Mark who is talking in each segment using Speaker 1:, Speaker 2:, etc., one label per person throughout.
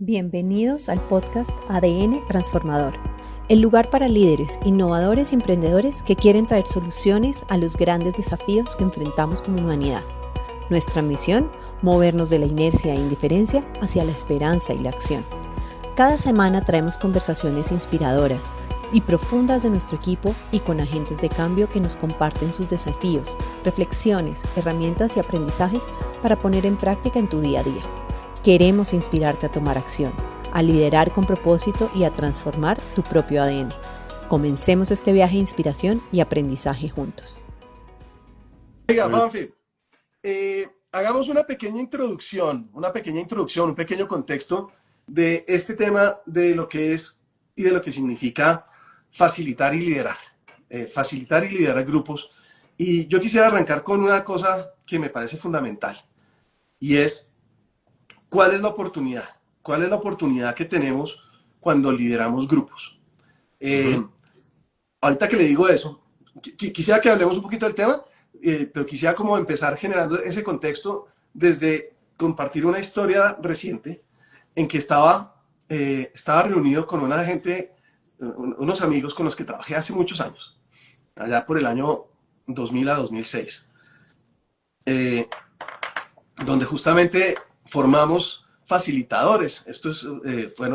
Speaker 1: Bienvenidos al podcast ADN Transformador, el lugar para líderes, innovadores y emprendedores que quieren traer soluciones a los grandes desafíos que enfrentamos como humanidad. Nuestra misión, movernos de la inercia e indiferencia hacia la esperanza y la acción. Cada semana traemos conversaciones inspiradoras y profundas de nuestro equipo y con agentes de cambio que nos comparten sus desafíos, reflexiones, herramientas y aprendizajes para poner en práctica en tu día a día. Queremos inspirarte a tomar acción, a liderar con propósito y a transformar tu propio ADN. Comencemos este viaje de inspiración y aprendizaje juntos.
Speaker 2: Oiga, Banfi, hagamos una pequeña introducción, un pequeño contexto de este tema de lo que es y de lo que significa facilitar y liderar grupos. Y yo quisiera arrancar con una cosa que me parece fundamental, y es ¿cuál es la oportunidad? ¿Cuál es la oportunidad que tenemos cuando lideramos grupos? Ahorita que le digo eso, quisiera que hablemos un poquito del tema, pero quisiera como empezar generando ese contexto desde compartir una historia reciente en que estaba reunido con una gente, unos amigos con los que trabajé hace muchos años, allá por el año 2000 a 2006, donde justamente formamos facilitadores. Fue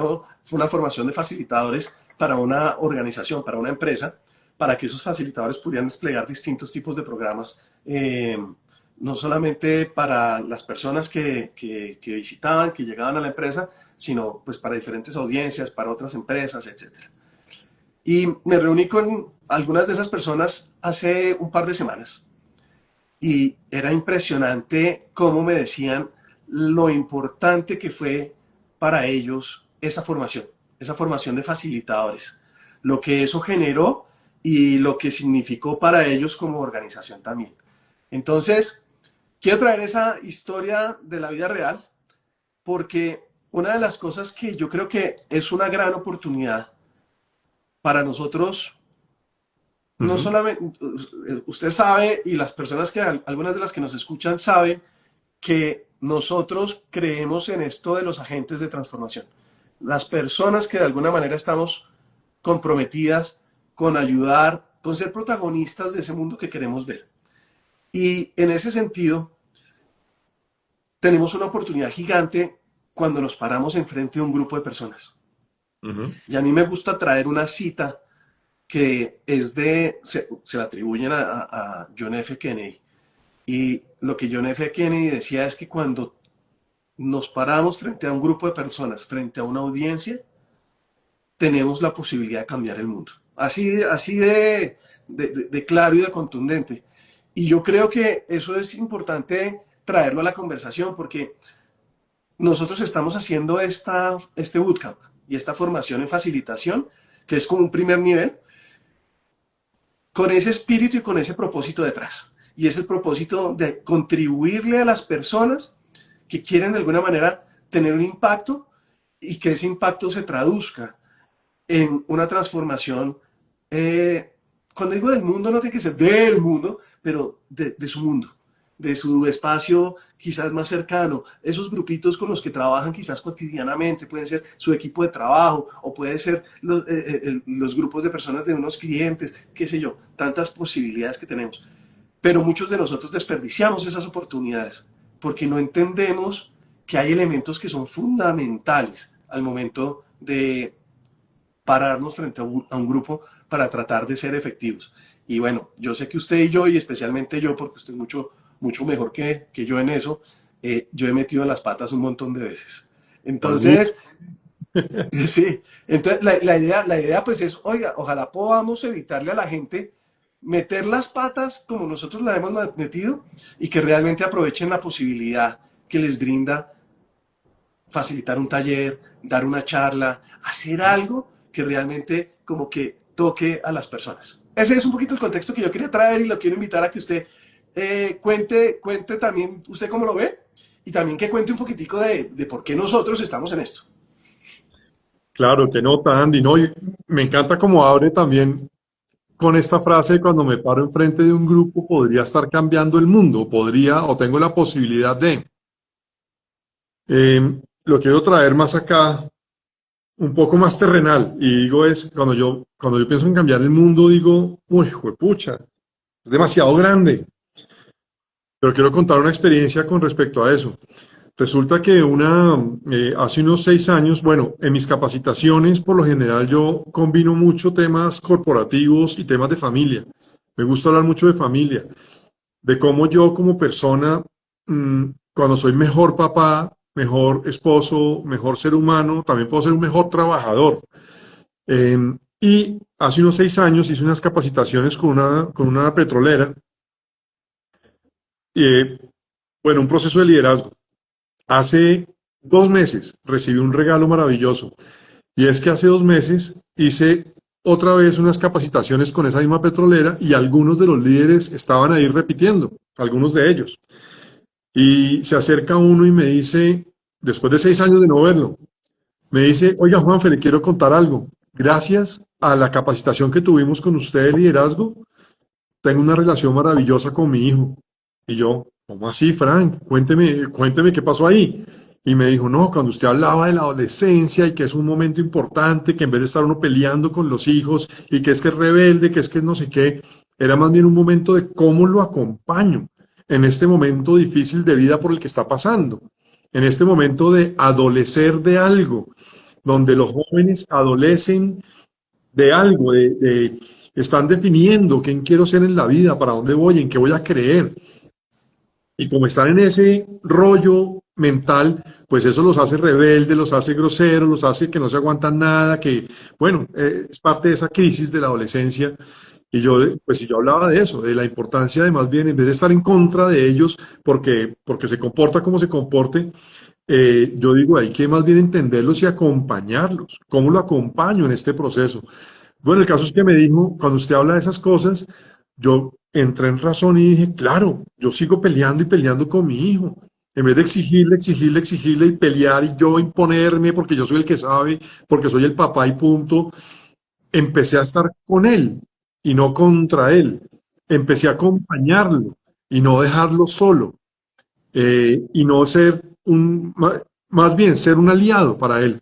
Speaker 2: una formación de facilitadores para una organización, para una empresa, para que esos facilitadores pudieran desplegar distintos tipos de programas, no solamente para las personas que visitaban, que llegaban a la empresa, sino pues para diferentes audiencias, para otras empresas, etc. Y me reuní con algunas de esas personas hace un par de semanas y era impresionante cómo me decían lo importante que fue para ellos esa formación de facilitadores, lo que eso generó y lo que significó para ellos como organización también. Entonces, quiero traer esa historia de la vida real porque una de las cosas que yo creo que es una gran oportunidad para nosotros, no solamente, usted sabe y las personas que, algunas de las que nos escuchan saben que nosotros creemos en esto de los agentes de transformación. Las personas que de alguna manera estamos comprometidas con ayudar, con ser protagonistas de ese mundo que queremos ver. Y en ese sentido, tenemos una oportunidad gigante cuando nos paramos enfrente de un grupo de personas. Y a mí me gusta traer una cita que es se la atribuyen a John F. Kennedy. Y lo que John F. Kennedy decía es que cuando nos paramos frente a un grupo de personas, frente a una audiencia, tenemos la posibilidad de cambiar el mundo. Así de claro y de contundente. Y yo creo que eso es importante traerlo a la conversación porque nosotros estamos haciendo este bootcamp y esta formación en facilitación, que es como un primer nivel, con ese espíritu y con ese propósito detrás. Y es el propósito de contribuirle a las personas que quieren de alguna manera tener un impacto y que ese impacto se traduzca en una transformación. Cuando digo del mundo, no tiene que ser del mundo, pero de su mundo, de su espacio quizás más cercano. Esos grupitos con los que trabajan quizás cotidianamente, pueden ser su equipo de trabajo o puede ser los grupos de personas de unos clientes, qué sé yo, tantas posibilidades que tenemos. Pero muchos de nosotros desperdiciamos esas oportunidades porque no entendemos que hay elementos que son fundamentales al momento de pararnos frente a un grupo para tratar de ser efectivos. Y bueno, yo sé que usted y yo, y especialmente yo, porque usted es mucho mejor que yo en eso, yo he metido las patas un montón de veces. Entonces, sí, entonces la idea pues es, oiga, ojalá podamos evitarle a la gente meter las patas como nosotros las hemos metido y que realmente aprovechen la posibilidad que les brinda facilitar un taller, dar una charla, hacer algo que realmente como que toque a las personas. Ese es un poquito el contexto que yo quería traer y lo quiero invitar a que usted cuente también usted cómo lo ve y también que cuente un poquitico de por qué nosotros estamos en esto.
Speaker 3: Claro, qué nota, Andy. No, y me encanta cómo abre también con esta frase: cuando me paro enfrente de un grupo podría estar cambiando el mundo, podría o tengo la posibilidad de. lo quiero traer más acá, un poco más terrenal. Y digo, es cuando yo pienso en cambiar el mundo, digo, uy, juepucha, es demasiado grande. Pero quiero contar una experiencia con respecto a eso. Resulta que hace unos 6 años, bueno, en mis capacitaciones, por lo general, yo combino mucho temas corporativos y temas de familia. Me gusta hablar mucho de familia, de cómo yo como persona, cuando soy mejor papá, mejor esposo, mejor ser humano, también puedo ser un mejor trabajador. Y hace unos 6 años hice unas capacitaciones con una petrolera, eh, bueno, un proceso de liderazgo. Hace 2 meses recibí un regalo maravilloso y es que hace 2 meses hice otra vez unas capacitaciones con esa misma petrolera y algunos de los líderes estaban ahí repitiendo, algunos de ellos. Y se acerca uno y me dice, después de 6 años de no verlo, me dice, oiga Juanfe, le quiero contar algo. Gracias a la capacitación que tuvimos con usted de liderazgo, tengo una relación maravillosa con mi hijo. Y yo, ¿cómo así, Frank? Cuénteme qué pasó ahí. Y me dijo, no, cuando usted hablaba de la adolescencia y que es un momento importante, que en vez de estar uno peleando con los hijos y que es rebelde, que es no sé qué, era más bien un momento de cómo lo acompaño en este momento difícil de vida por el que está pasando, en este momento de adolecer de algo, donde los jóvenes adolecen de algo, están definiendo quién quiero ser en la vida, para dónde voy, en qué voy a creer. Y como están en ese rollo mental, pues eso los hace rebeldes, los hace groseros, los hace que no se aguantan nada, que, bueno, es parte de esa crisis de la adolescencia. Y yo, pues si yo hablaba de eso, de la importancia de más bien, en vez de estar en contra de ellos, porque se comporta como se comporte, yo digo, hay que más bien entenderlos y acompañarlos. ¿Cómo lo acompaño en este proceso? Bueno, el caso es que me dijo, cuando usted habla de esas cosas, yo entré en razón y dije, claro, yo sigo peleando y peleando con mi hijo. En vez de exigirle y pelear y yo imponerme porque yo soy el que sabe, porque soy el papá y punto, empecé a estar con él y no contra él. Empecé a acompañarlo y no dejarlo solo, y no ser más bien ser un aliado para él.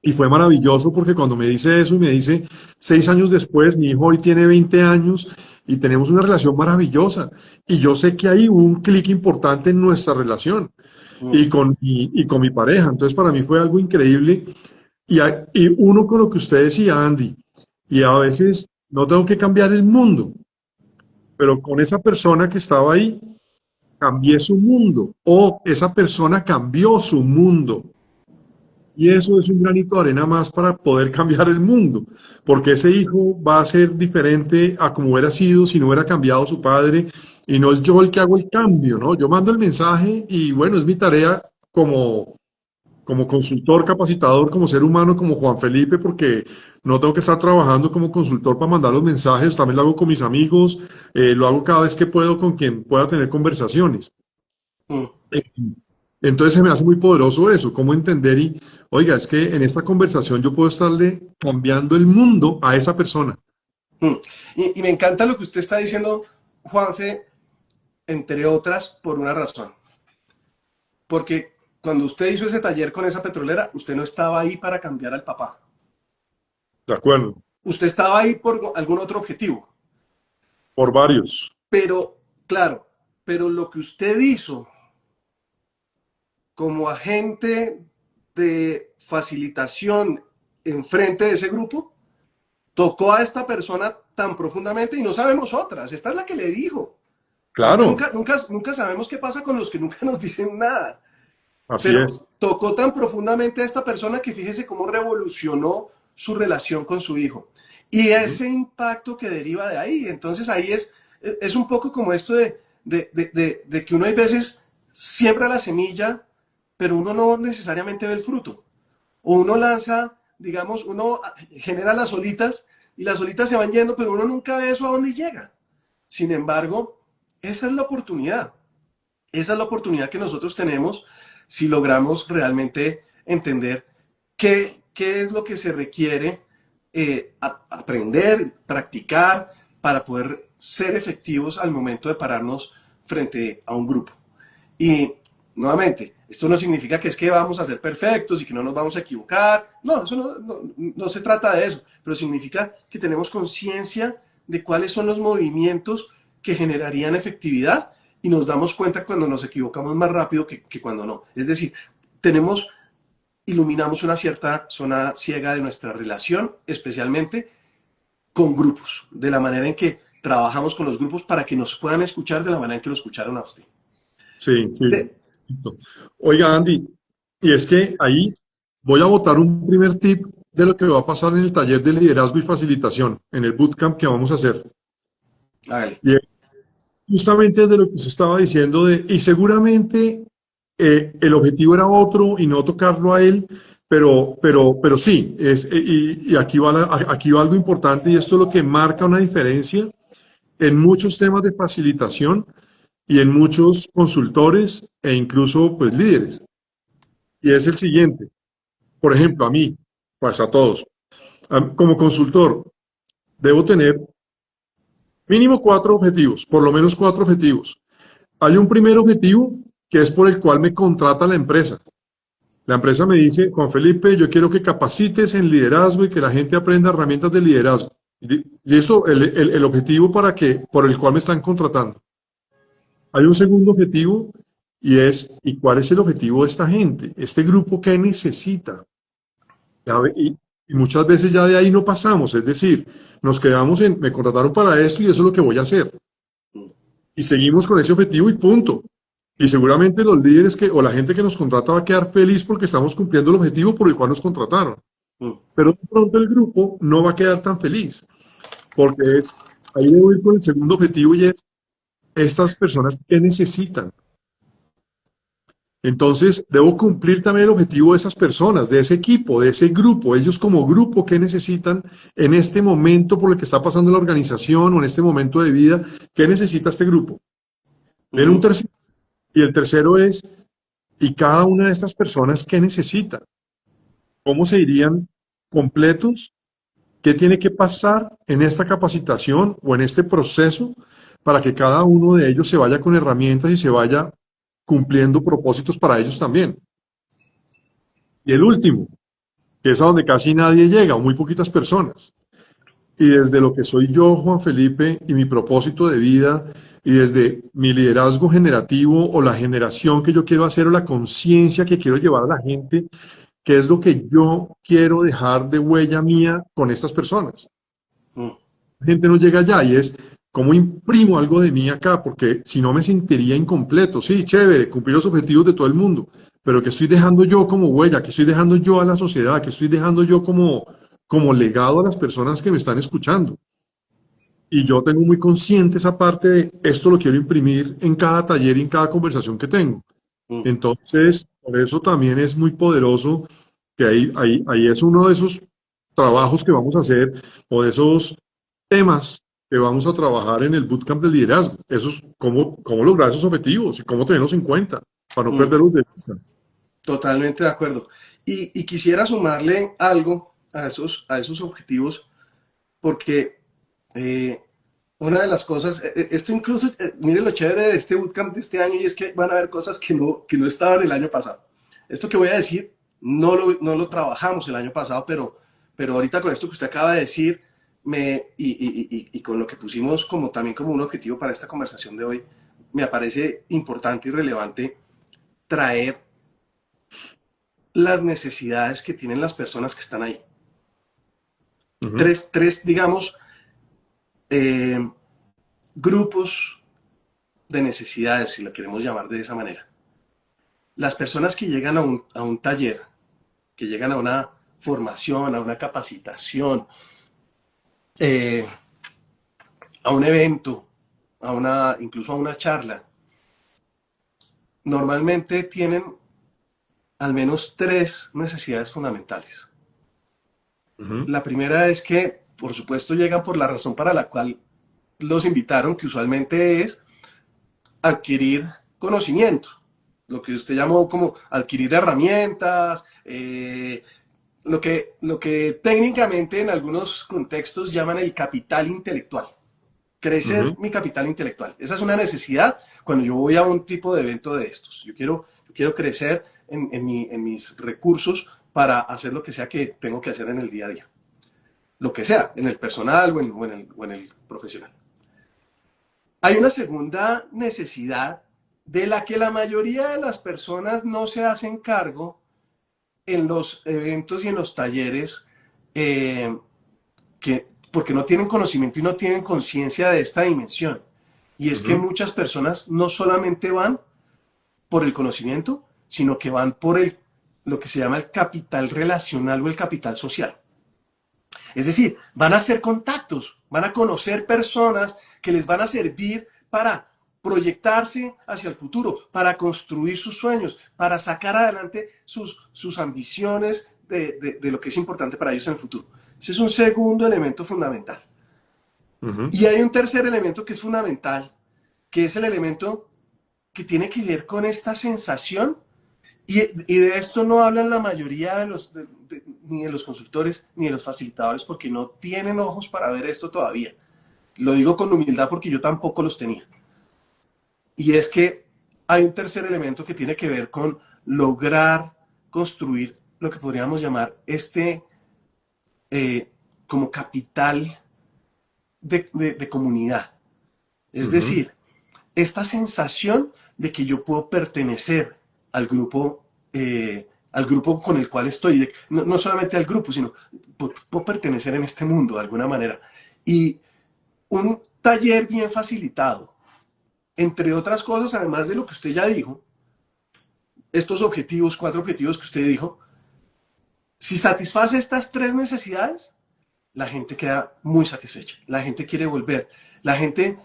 Speaker 3: Y fue maravilloso porque cuando me dice eso y me dice 6 años después, mi hijo hoy tiene 20 años y tenemos una relación maravillosa. Y yo sé que ahí hubo un clic importante en nuestra relación y con mi pareja. Entonces para mí fue algo increíble. Y uno con lo que usted decía, Andy, y a veces no tengo que cambiar el mundo, pero con esa persona que estaba ahí, cambié su mundo o esa persona cambió su mundo. Y eso es un granito de arena más para poder cambiar el mundo, porque ese hijo va a ser diferente a como hubiera sido si no hubiera cambiado su padre, y no es yo el que hago el cambio, ¿no? Yo mando el mensaje y bueno, es mi tarea como consultor, capacitador, como ser humano, como Juan Felipe, porque no tengo que estar trabajando como consultor para mandar los mensajes, también lo hago con mis amigos, lo hago cada vez que puedo con quien pueda tener conversaciones.
Speaker 2: Mm.
Speaker 3: Entonces se me hace muy poderoso eso, cómo entender y, oiga, es que en esta conversación yo puedo estarle cambiando el mundo a esa persona.
Speaker 2: Mm. Y me encanta lo que usted está diciendo, Juanfe, entre otras, por una razón. Porque cuando usted hizo ese taller con esa petrolera, usted no estaba ahí para cambiar al papá.
Speaker 3: De acuerdo,
Speaker 2: Usted estaba ahí por algún otro objetivo.
Speaker 3: por varios.
Speaker 2: Pero, claro, pero lo que usted hizo como agente de facilitación en frente de ese grupo, tocó a esta persona tan profundamente y no sabemos otras. Esta es la que le dijo. Es que
Speaker 3: Claro,
Speaker 2: nunca sabemos qué pasa con los que nunca nos dicen nada.
Speaker 3: así
Speaker 2: Pero
Speaker 3: es.
Speaker 2: tocó tan profundamente a esta persona que fíjese cómo revolucionó su relación con su hijo. Y
Speaker 3: Ujú.
Speaker 2: ese impacto que deriva de ahí. Entonces ahí es un poco como esto de que uno hay veces siembra la semilla, pero uno no necesariamente ve el fruto. O uno lanza, digamos, uno genera las olitas y las olitas se van yendo, pero uno nunca ve eso a dónde llega. Sin embargo, esa es la oportunidad. Esa es la oportunidad que nosotros tenemos si logramos realmente entender qué es lo que se requiere aprender, practicar para poder ser efectivos al momento de pararnos frente a un grupo. Y nuevamente, esto no significa que es que vamos a ser perfectos y que no nos vamos a equivocar. No, eso no se trata de eso, pero significa que tenemos conciencia de cuáles son los movimientos que generarían efectividad y nos damos cuenta cuando nos equivocamos más rápido que cuando no. Es decir, iluminamos una cierta zona ciega de nuestra relación, especialmente con grupos, de la manera en que trabajamos con los grupos para que nos puedan escuchar de la manera en que lo escucharon a usted.
Speaker 3: Sí, sí. Oiga, Andy, y es que ahí voy a botar un primer tip de lo que va a pasar en el taller de liderazgo y facilitación, en el bootcamp que vamos a hacer.
Speaker 2: Hágale.
Speaker 3: Y es justamente de lo que se estaba diciendo, y seguramente el objetivo era otro y no tocarlo a él, pero sí, y aquí va algo importante y esto es lo que marca una diferencia en muchos temas de facilitación y en muchos consultores e incluso pues líderes. Y es el siguiente, por ejemplo, a mí, pues a todos, como consultor, debo tener mínimo 4 objetivos, por lo menos 4 objetivos. Hay un primer objetivo que es por el cual me contrata la empresa. La empresa me dice, Juan Felipe, yo quiero que capacites en liderazgo y que la gente aprenda herramientas de liderazgo. Y esto, el objetivo por el cual me están contratando. Hay un segundo objetivo ¿y cuál es el objetivo de esta gente? Este grupo, ¿qué necesita? Y muchas veces ya de ahí no pasamos, es decir, nos quedamos me contrataron para esto y eso es lo que voy a hacer. Y seguimos con ese objetivo y punto. Y seguramente los líderes o la gente que nos contrata va a quedar feliz porque estamos cumpliendo el objetivo por el cual nos contrataron. Pero de pronto el grupo no va a quedar tan feliz, porque ahí debo ir con el segundo objetivo y es estas personas que necesitan. Entonces, debo cumplir también el objetivo de esas personas, de ese equipo, de ese grupo, ellos como grupo que necesitan en este momento por el que está pasando la organización o en este momento de vida, ¿qué necesita este grupo? En un tercero, y el tercero es, ¿y cada una de estas personas qué necesita? ¿Cómo se irían completos? ¿Qué tiene que pasar en esta capacitación o en este proceso para que cada uno de ellos se vaya con herramientas y se vaya cumpliendo propósitos para ellos también? Y el último, que es a donde casi nadie llega, o muy poquitas personas. Y desde lo que soy yo, Juan Felipe, y mi propósito de vida, y desde mi liderazgo generativo o la generación que yo quiero hacer o la conciencia que quiero llevar a la gente, ¿qué es lo que yo quiero dejar de huella mía con estas personas? La gente no llega allá y es cómo imprimo algo de mí acá, porque si no me sentiría incompleto. Sí, chévere, cumplir los objetivos de todo el mundo, pero ¿qué estoy dejando yo como huella? ¿Qué estoy dejando yo a la sociedad? ¿Qué estoy dejando yo como legado a las personas que me están escuchando? Y yo tengo muy consciente esa parte de esto lo quiero imprimir en cada taller y en cada conversación que tengo. Entonces, por eso también es muy poderoso que ahí es uno de esos trabajos que vamos a hacer o de esos temas que vamos a trabajar en el bootcamp de liderazgo. Eso es cómo lograr esos objetivos y cómo tenerlos en cuenta para no perderlos de vista.
Speaker 2: Totalmente de acuerdo. Y quisiera sumarle algo a esos objetivos, porque una de las cosas, esto incluso, mire lo chévere de este bootcamp de este año, y es que van a haber cosas que no estaban el año pasado. Esto que voy a decir, no lo trabajamos el año pasado, pero ahorita con esto que usted acaba de decir, y con lo que pusimos también como un objetivo para esta conversación de hoy, me parece importante y relevante traer las necesidades que tienen las personas que están ahí. Tres, digamos, grupos de necesidades, si lo queremos llamar de esa manera. Las personas que llegan a un taller, que llegan a una formación, a una capacitación, a un evento, incluso a una charla, normalmente tienen al menos 3 necesidades fundamentales. La primera es que, por supuesto, llegan por la razón para la cual los invitaron, que usualmente es adquirir conocimiento, lo que usted llamó como adquirir herramientas, lo que técnicamente en algunos contextos llaman el capital intelectual. Crecer mi capital intelectual. Esa es una necesidad cuando yo voy a un tipo de evento de estos. Yo quiero quiero crecer en mis recursos para hacer lo que sea que tengo que hacer en el día a día. Lo que sea, en el personal o en el profesional. Hay una segunda necesidad de la que la mayoría de las personas no se hacen cargo en los eventos y en los talleres, porque no tienen conocimiento y no tienen conciencia de esta dimensión. Y es que muchas personas no solamente van por el conocimiento, sino que van por lo que se llama el capital relacional o el capital social. Es decir, van a hacer contactos, van a conocer personas que les van a servir para proyectarse hacia el futuro, para construir sus sueños, para sacar adelante sus ambiciones de lo que es importante para ellos en el futuro. Ese es un segundo elemento fundamental. Y hay un tercer elemento que es fundamental, que es el elemento que tiene que ver con esta sensación, y de esto no hablan la mayoría de ni de los consultores ni de los facilitadores, porque no tienen ojos para ver esto todavía. Lo digo con humildad porque yo tampoco los tenía. Y es que hay un tercer elemento que tiene que ver con lograr construir lo que podríamos llamar como capital de comunidad. Es decir, esta sensación de que yo puedo pertenecer al grupo con el cual estoy, no solamente al grupo, sino puedo pertenecer en este mundo de alguna manera. Y un taller bien facilitado, entre otras cosas, además de lo que usted ya dijo, estos objetivos, 4 objetivos que usted dijo, si satisface estas 3 necesidades, la gente queda muy satisfecha, la gente quiere volver, la gente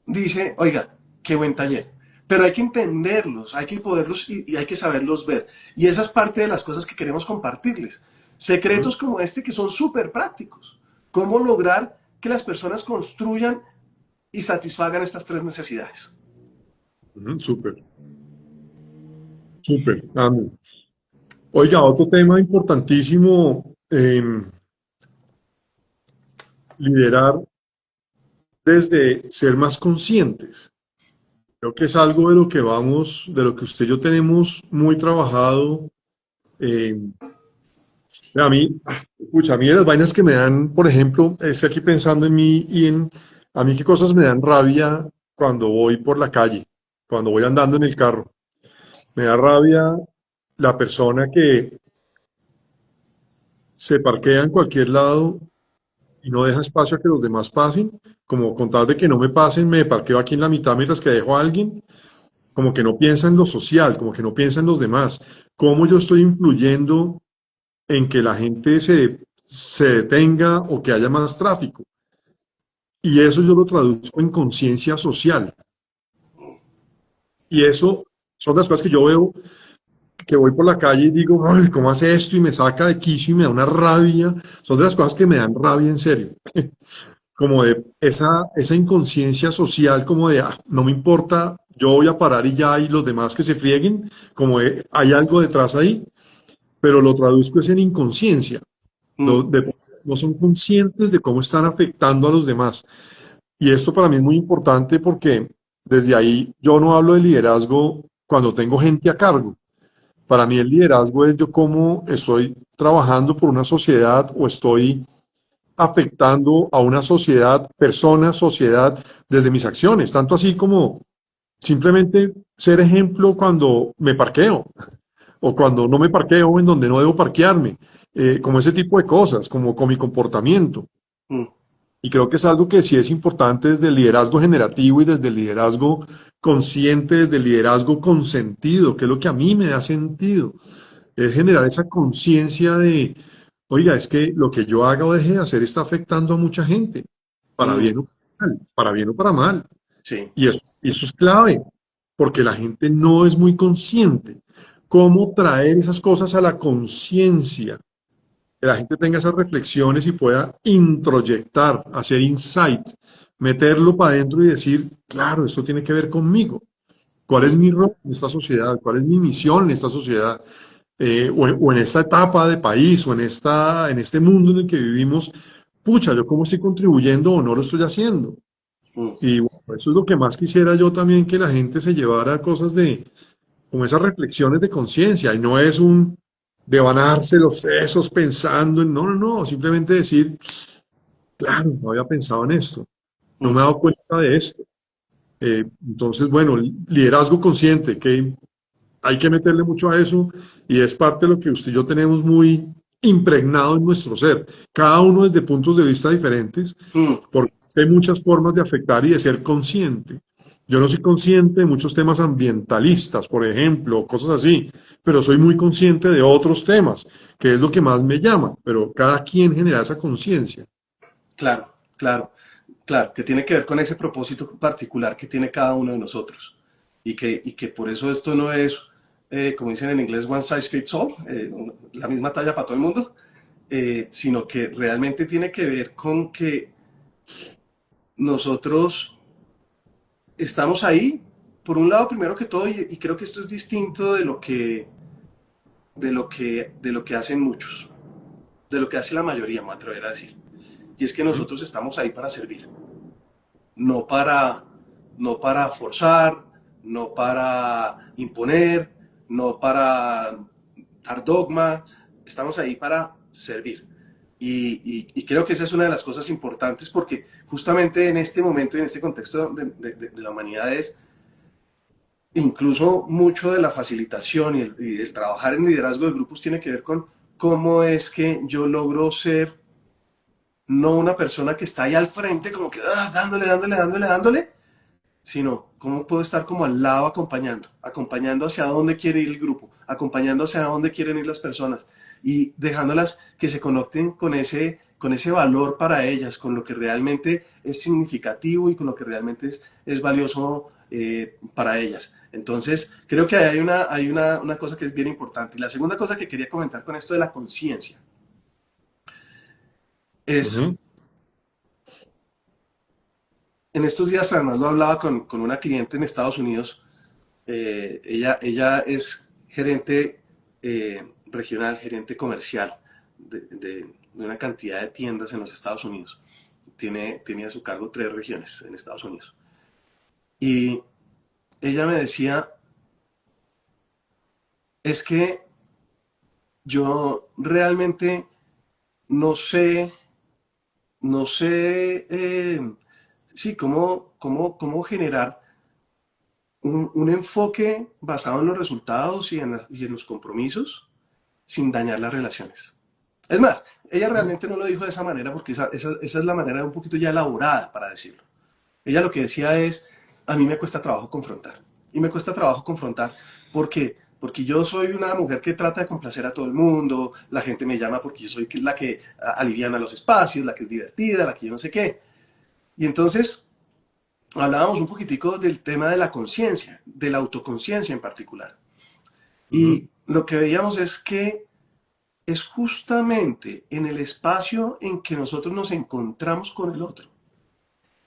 Speaker 2: dice, oiga, qué buen taller. Pero hay que entenderlos, hay que poderlos y hay que saberlos ver. Y esa es parte de las cosas que queremos compartirles. Secretos como este que son súper prácticos. Cómo lograr que las personas construyan y satisfagan estas 3 necesidades.
Speaker 3: Súper, súper. Oiga, otro tema importantísimo, liderar desde ser más conscientes. Creo que es algo de lo que de lo que usted y yo tenemos muy trabajado. A mí, escucha, a mí de las vainas que me dan, por ejemplo, es que aquí pensando en mí a mí qué cosas me dan rabia cuando voy por la calle, cuando voy andando en el carro. Me da rabia la persona que se parquea en cualquier lado y no deja espacio a que los demás pasen, como con tal de que no me pasen, me parqueo aquí en la mitad mientras que dejo a alguien, como que no piensa en lo social, como que no piensa en los demás. ¿Cómo yo estoy influyendo en que la gente se detenga o que haya más tráfico? Y eso yo lo traduzco en conciencia social. Y eso son las cosas que yo veo, que voy por la calle y digo, ay, ¿cómo hace esto? Y me saca de quicio y me da una rabia. Son de las cosas que me dan rabia en serio. Como de esa inconsciencia social, como de, no me importa, yo voy a parar y ya, y los demás que se frieguen, como de, hay algo detrás ahí, pero lo traduzco es en inconsciencia. No son conscientes de cómo están afectando a los demás. Y esto para mí es muy importante porque desde ahí yo no hablo de liderazgo cuando tengo gente a cargo. Para mí el liderazgo es yo cómo estoy trabajando por una sociedad o estoy afectando a una sociedad, personas, sociedad, desde mis acciones. Tanto así como simplemente ser ejemplo cuando me parqueo o cuando no me parqueo en donde no debo parquearme. Como ese tipo de cosas, como con mi comportamiento. Y creo que es algo que sí es importante desde el liderazgo generativo y desde el liderazgo consciente, desde el liderazgo con sentido, que es lo que a mí me da sentido. Es generar esa conciencia de, oiga, es que lo que yo haga o deje de hacer está afectando a mucha gente, para bien o para mal, para bien o para mal.
Speaker 2: Sí.
Speaker 3: Y eso es clave, porque la gente no es muy consciente. ¿Cómo traer esas cosas a la conciencia? Que la gente tenga esas reflexiones y pueda introyectar, hacer insight, meterlo para adentro y decir, claro, esto tiene que ver conmigo. ¿Cuál es mi rol en esta sociedad? ¿Cuál es mi misión en esta sociedad? O en esta etapa de país, o en este mundo en el que vivimos, pucha, ¿yo cómo estoy contribuyendo o no lo estoy haciendo? Y bueno, eso es lo que más quisiera yo también, que la gente se llevara cosas de como esas reflexiones de conciencia, y no es un devanarse los sesos pensando en, no, simplemente decir, claro, no había pensado en esto, no me he dado cuenta de esto. Entonces, bueno, liderazgo consciente, que hay que meterle mucho a eso y es parte de lo que usted y yo tenemos muy impregnado en nuestro ser, cada uno desde puntos de vista diferentes, porque hay muchas formas de afectar y de ser consciente. Yo no soy consciente de muchos temas ambientalistas, por ejemplo, cosas así, pero soy muy consciente de otros temas, que es lo que más me llama, pero cada quien genera esa conciencia.
Speaker 2: Claro, claro, claro, que tiene que ver con ese propósito particular que tiene cada uno de nosotros. Y que por eso esto no es, como dicen en inglés, one size fits all, la misma talla para todo el mundo, sino que realmente tiene que ver con que nosotros estamos ahí, por un lado, primero que todo, y creo que esto es distinto de lo que hacen muchos, de lo que hace la mayoría, me atrevería a decir. Y es que nosotros estamos ahí para servir, no para, no para forzar, no para imponer, no para dar dogma, estamos ahí para servir. Y creo que esa es una de las cosas importantes porque justamente en este momento y en este contexto de la humanidad es incluso mucho de la facilitación y el trabajar en liderazgo de grupos tiene que ver con cómo es que yo logro ser no una persona que está ahí al frente como que dándole, sino cómo puedo estar como al lado acompañando hacia dónde quiere ir el grupo, acompañando hacia dónde quieren ir las personas y dejándolas que se conecten con ese valor para ellas, con lo que realmente es significativo y con lo que realmente es valioso para ellas. Entonces, creo que hay una cosa que es bien importante. Y la segunda cosa que quería comentar con esto de la conciencia es, en estos días además lo hablaba con una cliente en Estados Unidos. Ella es gerente regional, gerente comercial de una cantidad de tiendas en los Estados Unidos. Tiene a su cargo 3 regiones en Estados Unidos. Y ella me decía, es que yo realmente no sé, sí, cómo generar un enfoque basado en los resultados y en los compromisos sin dañar las relaciones. Es más, ella realmente no lo dijo de esa manera porque esa es la manera un poquito ya elaborada para decirlo. Ella lo que decía es, a mí me cuesta trabajo confrontar. Y me cuesta trabajo confrontar porque yo soy una mujer que trata de complacer a todo el mundo, la gente me llama porque yo soy la que aliviana los espacios, la que es divertida, la que yo no sé qué. Y entonces hablábamos un poquitico del tema de la conciencia, de la autoconciencia en particular. Y lo que veíamos es que es justamente en el espacio en que nosotros nos encontramos con el otro,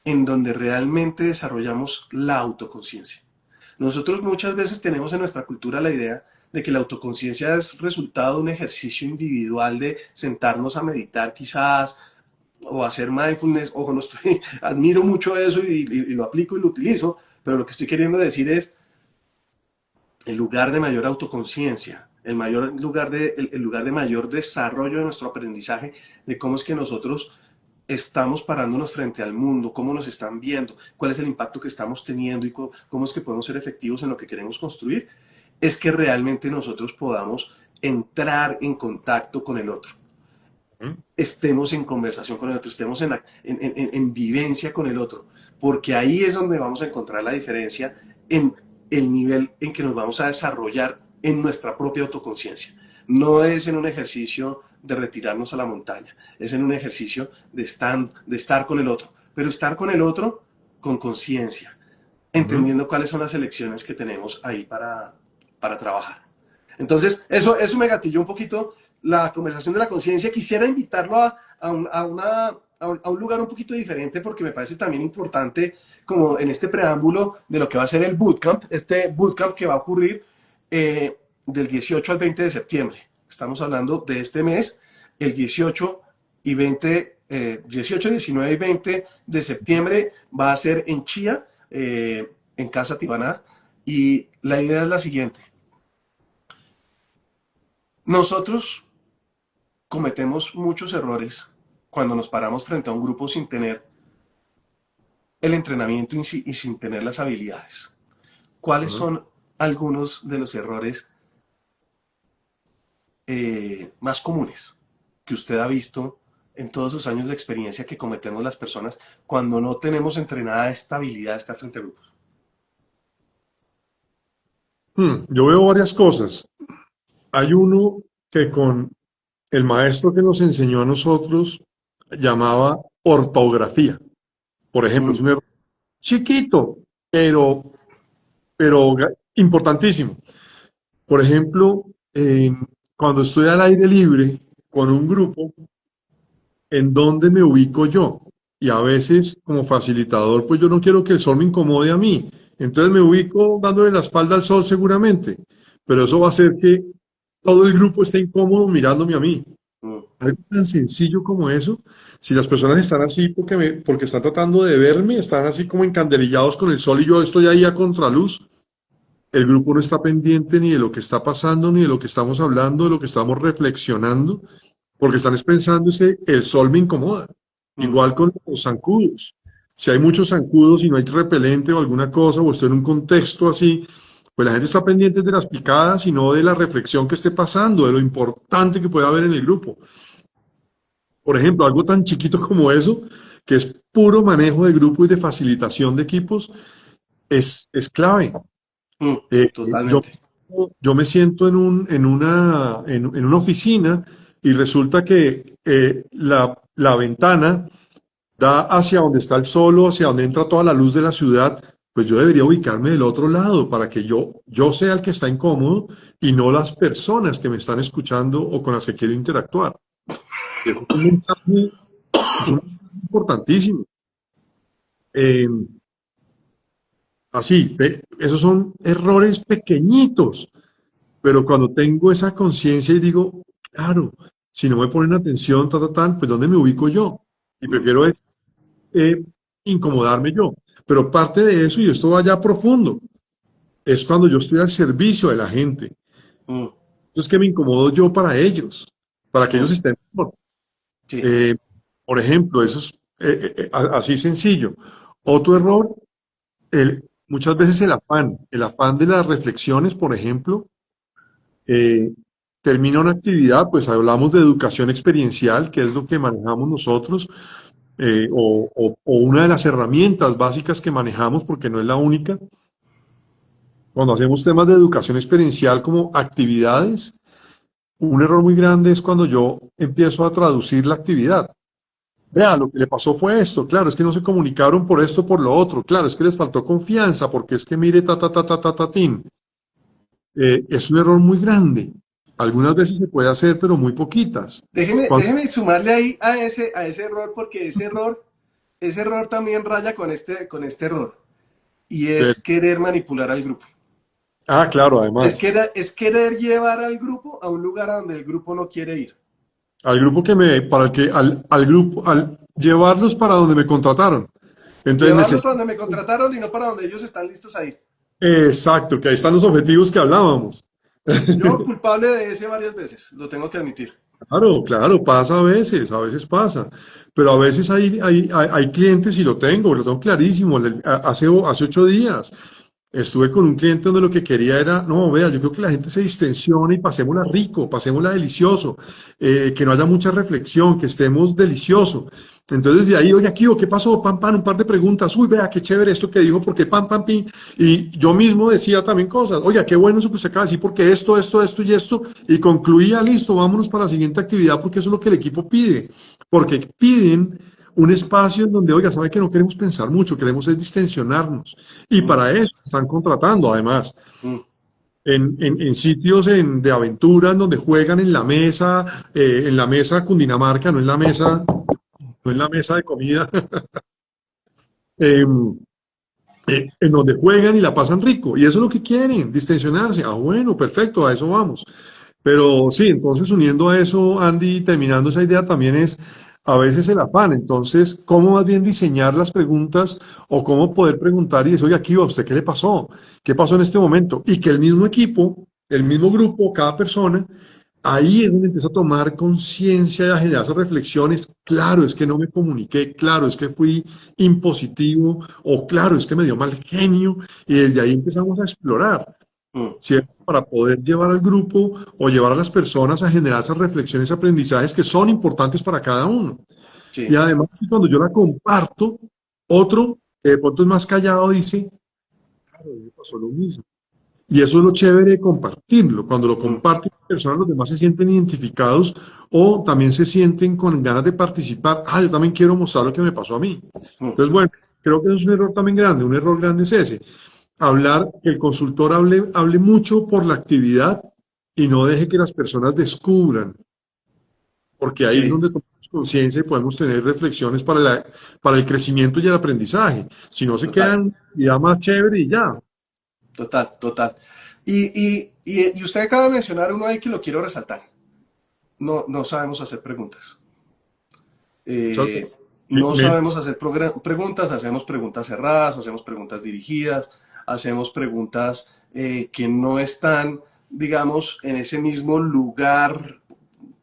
Speaker 2: en donde realmente desarrollamos la autoconciencia. Nosotros muchas veces tenemos en nuestra cultura la idea de que la autoconciencia es resultado de un ejercicio individual de sentarnos a meditar quizás, o hacer mindfulness. Ojo, no estoy, admiro mucho eso y lo aplico y lo utilizo, pero lo que estoy queriendo decir es el lugar de mayor autoconciencia, el lugar de mayor desarrollo de nuestro aprendizaje, de cómo es que nosotros estamos parándonos frente al mundo, cómo nos están viendo, cuál es el impacto que estamos teniendo y cómo es que podemos ser efectivos en lo que queremos construir, es que realmente nosotros podamos entrar en contacto con el otro. Estemos en conversación con el otro, estemos en vivencia con el otro, porque ahí es donde vamos a encontrar la diferencia en el nivel en que nos vamos a desarrollar en nuestra propia autoconciencia. No es en un ejercicio de retirarnos a la montaña, es en un ejercicio de estar con el otro, pero estar con el otro con conciencia, entendiendo cuáles son las elecciones que tenemos ahí para trabajar. Entonces, eso me gatilló un poquito la conversación de la conciencia. Quisiera invitarlo a un lugar un poquito diferente porque me parece también importante, como en este preámbulo de lo que va a ser el bootcamp, este bootcamp que va a ocurrir del 18 al 20 de septiembre. Estamos hablando de este mes, el 18, 19 y 20 de septiembre va a ser en Chía, en Casa Tibaná, y la idea es la siguiente. Nosotros cometemos muchos errores cuando nos paramos frente a un grupo sin tener el entrenamiento y sin tener las habilidades. ¿Cuáles
Speaker 3: Ajá.
Speaker 2: son algunos de los errores más comunes que usted ha visto en todos sus años de experiencia que cometemos las personas cuando no tenemos entrenada esta habilidad de estar frente a grupos?
Speaker 3: Yo veo varias cosas. Hay uno que con el maestro que nos enseñó a nosotros llamaba ortografía. Por ejemplo, es
Speaker 2: Mm,
Speaker 3: un error chiquito, pero importantísimo. Por ejemplo, cuando estoy al aire libre con un grupo, ¿en dónde me ubico yo? Y a veces, como facilitador, pues yo no quiero que el sol me incomode a mí. Entonces me ubico dándole la espalda al sol seguramente, pero eso va a hacer que todo el grupo esté incómodo mirándome a mí.
Speaker 2: mm,
Speaker 3: Algo tan sencillo como eso, si las personas están así porque están tratando de verme, están así como encandelillados con el sol y yo estoy ahí a contraluz, el grupo no está pendiente ni de lo que está pasando, ni de lo que estamos hablando, de lo que estamos reflexionando, porque están pensando es que el sol me incomoda.
Speaker 2: mm,
Speaker 3: Igual con los zancudos. Si hay muchos zancudos y no hay repelente o alguna cosa, o estoy en un contexto así, pues la gente está pendiente de las picadas y no de la reflexión que esté pasando, de lo importante que puede haber en el grupo. Por ejemplo, algo tan chiquito como eso, que es puro manejo de grupo y de facilitación de equipos, es clave.
Speaker 2: mm,
Speaker 3: Yo,
Speaker 2: totalmente.
Speaker 3: yo me siento en una oficina y resulta que la ventana da hacia donde está el sol o hacia donde entra toda la luz de la ciudad, pues yo debería ubicarme del otro lado para que yo sea el que está incómodo y no las personas que me están escuchando o con las que quiero interactuar. Eso es un mensaje importantísimo. Eh, Así, esos son errores pequeñitos, pero cuando tengo esa conciencia y digo, claro, si no me ponen atención, pues ¿dónde me ubico yo? Y
Speaker 2: Mm,
Speaker 3: prefiero eh, incomodarme yo. Pero parte de eso, y esto va ya profundo, es cuando yo estoy al servicio de la gente.
Speaker 2: mm,
Speaker 3: Entonces, que me incomodo yo para ellos, para que ellos
Speaker 2: mm,
Speaker 3: estén mejor.
Speaker 2: sí.
Speaker 3: Eh, por ejemplo, eso es así sencillo. Otro error, muchas veces el afán de las reflexiones, por ejemplo, eh, termina una actividad, pues hablamos de educación experiencial, que es lo que manejamos nosotros, o una de las herramientas básicas que manejamos, porque no es la única. Cuando hacemos temas de educación experiencial como actividades, un error muy grande es cuando yo empiezo a traducir la actividad. Vea, lo que le pasó fue esto, claro, es que no se comunicaron por esto, por lo otro, claro, es que les faltó confianza, porque es que mire, tin. Es un error muy grande. Algunas veces se puede hacer, pero muy poquitas. Cuando,
Speaker 2: Déjeme sumarle ahí a ese error, porque ese error también raya con este error. Y
Speaker 3: eh,
Speaker 2: es querer manipular al grupo.
Speaker 3: claro, además,
Speaker 2: Es querer llevar al grupo a un lugar a donde el grupo no quiere ir.
Speaker 3: al grupo al grupo, al llevarlos para donde me contrataron. Entonces
Speaker 2: Llevarlos a
Speaker 3: necesito,
Speaker 2: donde me contrataron y no para donde ellos están listos a ir.
Speaker 3: exacto, que ahí están los objetivos que hablábamos.
Speaker 2: Yo culpable de ese varias veces, lo tengo que admitir.
Speaker 3: Claro, claro, pasa a veces pasa, pero a veces hay clientes y lo tengo clarísimo. Hace 8 días estuve con un cliente donde lo que quería era, no, vea, yo creo que la gente se distensione y pasémosla rico, pasémosla delicioso, que no haya mucha reflexión, que estemos delicioso. Entonces de ahí, oye, aquí, ¿qué pasó? Pam, pam, un par de preguntas. Uy, vea, qué chévere esto que dijo, porque pam, pam, pim. Y yo mismo decía también cosas. Oye, qué bueno eso que usted acaba de decir, porque esto y esto. Y concluía, listo, vámonos para la siguiente actividad, porque eso es lo que el equipo pide. Porque piden un espacio en donde, oiga, sabe que no queremos pensar mucho, queremos es distensionarnos. Y
Speaker 2: Mm,
Speaker 3: para eso están contratando, además,
Speaker 2: mm.
Speaker 3: en sitios de aventura, en donde juegan en la mesa Cundinamarca, no en la mesa de comida, em, en donde juegan y la pasan rico. Y eso es lo que quieren, distensionarse. Ah, bueno, perfecto, a eso vamos. Pero sí, entonces uniendo a eso, Andy, terminando esa idea, también es a veces el afán. Entonces, ¿cómo más bien diseñar las preguntas o cómo poder preguntar y decir, oye, aquí, ¿a usted qué le pasó? ¿Qué pasó en este momento? Y que el mismo equipo, el mismo grupo, cada persona, ahí es donde empiezo a tomar conciencia y a generar esas reflexiones. Claro, es que no me comuniqué, claro, es que fui impositivo, o claro, es que me dio mal genio, y desde ahí empezamos a explorar,
Speaker 2: Mm,
Speaker 3: ¿cierto? Para poder llevar al grupo o llevar a las personas a generar esas reflexiones y aprendizajes que son importantes para cada uno. Y
Speaker 2: sí,
Speaker 3: además, cuando yo la comparto, otro que de pronto es más callado dice, claro, a mí me pasó lo mismo. Y eso es lo chévere de compartirlo. Cuando lo
Speaker 2: mm,
Speaker 3: comparten personas, los demás se sienten identificados o también se sienten con ganas de participar. Ah, yo también quiero mostrar lo que me pasó a mí.
Speaker 2: mm,
Speaker 3: Entonces, bueno, creo que eso es un error también grande. Un error grande es ese. Hablar, que el consultor hable mucho por la actividad y no deje que las personas descubran, porque ahí es
Speaker 2: sí,
Speaker 3: donde tomamos conciencia y podemos tener reflexiones para el crecimiento y el aprendizaje. Si no se
Speaker 2: total,
Speaker 3: quedan y da más chévere y ya.
Speaker 2: total, total. Y usted acaba de mencionar uno ahí que lo quiero resaltar. No sabemos hacer preguntas.
Speaker 3: Muchas-
Speaker 2: Eh,
Speaker 3: me-
Speaker 2: no
Speaker 3: me-
Speaker 2: sabemos hacer preguntas, hacemos preguntas cerradas, hacemos preguntas dirigidas, hacemos preguntas que no están, digamos, en ese mismo lugar,